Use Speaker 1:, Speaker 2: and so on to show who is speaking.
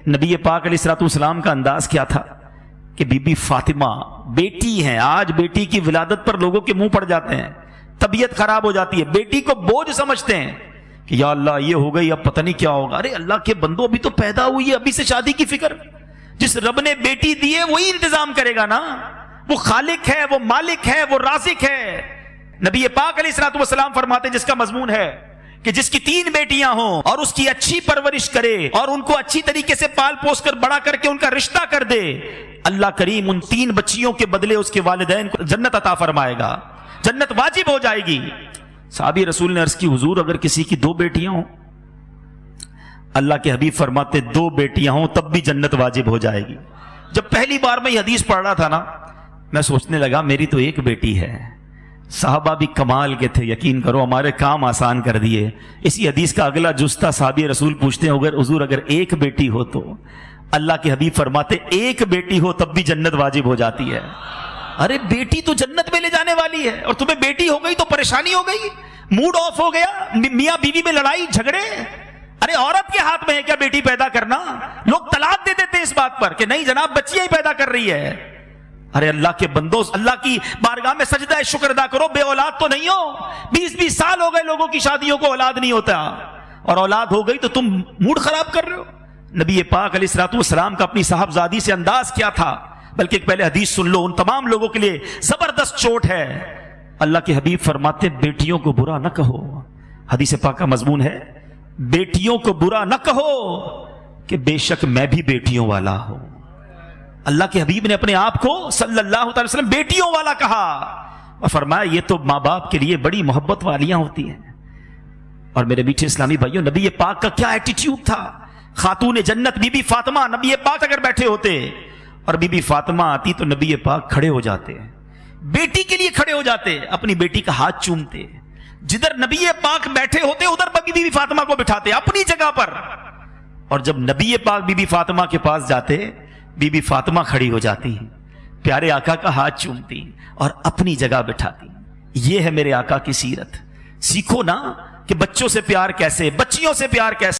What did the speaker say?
Speaker 1: نبی پاک علیہ السلام کا انداز کیا تھا کہ بی بی فاطمہ بیٹی ہیں، آج بیٹی کی ولادت پر لوگوں کے منہ پڑ جاتے ہیں، طبیعت خراب ہو جاتی ہے، بیٹی کو بوجھ سمجھتے ہیں کہ یا اللہ یہ ہو گئی اب پتہ نہیں کیا ہوگا۔ ارے اللہ کے بندو ابھی تو پیدا ہوئی ہے، ابھی سے شادی کی فکر؟ جس رب نے بیٹی دی ہے وہی انتظام کرے گا نا، وہ خالق ہے، وہ مالک ہے، وہ رازق ہے۔ نبی پاک علیہ السلام فرماتے ہیں جس کا مضمون ہے کہ جس کی 3 بیٹیاں ہوں اور اس کی اچھی پرورش کرے اور ان کو اچھی طریقے سے پال پوس کر بڑا کر کے ان کا رشتہ کر دے، اللہ کریم ان 3 بچیوں کے بدلے اس کے والدین کو جنت عطا فرمائے گا، جنت واجب ہو جائے گی۔ صحابی رسول نے عرض کی حضور اگر کسی کی 2 بیٹیاں ہوں؟ اللہ کے حبیب فرماتے 2 بیٹیاں ہوں تب بھی جنت واجب ہو جائے گی۔ جب پہلی بار میں یہ حدیث پڑھ رہا تھا نا، میں سوچنے لگا میری تو 1 بیٹی ہے۔ صحابہ بھی کمال کے تھے، یقین کرو ہمارے کام آسان کر دیے۔ اسی حدیث کا اگلا جز تھا، صحابی رسول پوچھتے ہیں حضور اگر 1 بیٹی ہو تو؟ اللہ کے حبیب فرماتے 1 بیٹی ہو تب بھی جنت واجب ہو جاتی ہے۔ ارے بیٹی تو جنت میں لے جانے والی ہے، اور تمہیں بیٹی ہو گئی تو پریشانی ہو گئی، موڈ آف ہو گیا، میاں بیوی میں لڑائی جھگڑے۔ ارے عورت کے ہاتھ میں ہے کیا بیٹی پیدا کرنا؟ لوگ طلاق دے دیتے اس بات پر کہ نہیں جناب بچیاں ہی پیدا کر رہی ہے۔ ارے اللہ کے بندو، اللہ کی بارگاہ میں سجدہ شکر ادا کرو، بے اولاد تو نہیں ہو۔ 20 سال ہو گئے لوگوں کی شادیوں کو اولاد نہیں ہوتا، اور اولاد ہو گئی تو تم موڈ خراب کر رہے ہو۔ نبی پاک علیہ السلام کا اپنی صاحبزادی سے انداز کیا تھا، بلکہ ایک پہلے حدیث سن لو، ان تمام لوگوں کے لیے زبردست چوٹ ہے۔ اللہ کے حبیب فرماتے بیٹیوں کو برا نہ کہو، حدیث پاک کا مضمون ہے بیٹیوں کو برا نہ کہو کہ بے شک میں بھی بیٹیوں والا ہوں۔ اللہ کے حبیب نے اپنے آپ کو صلی اللہ علیہ وسلم بیٹیوں والا کہا، اور فرمایا یہ تو ماں باپ کے لیے بڑی محبت والیاں ہوتی ہیں۔ اور میرے میٹھے اسلامی بھائیوں، نبی پاک کا کیا ایٹیٹیوڈ تھا۔ خاتون جنت بی بی فاطمہ، نبی پاک اگر بیٹھے ہوتے اور بی بی فاطمہ آتی تو نبی پاک کھڑے ہو جاتے، بیٹی کے لیے کھڑے ہو جاتے، اپنی بیٹی کا ہاتھ چومتے۔ جدھر نبی پاک بیٹھے ہوتے ادھر بی بی فاطمہ کو بٹھاتے اپنی جگہ پر، اور جب نبی پاک بی بی فاطمہ کے پاس جاتے بی بی فاطمہ کھڑی ہو جاتی ہیں، پیارے آقا کا ہاتھ چومتی اور اپنی جگہ بٹھاتی۔ یہ ہے میرے آقا کی سیرت۔ سیکھو نا کہ بچوں سے پیار کیسے، بچیوں سے پیار کیسے۔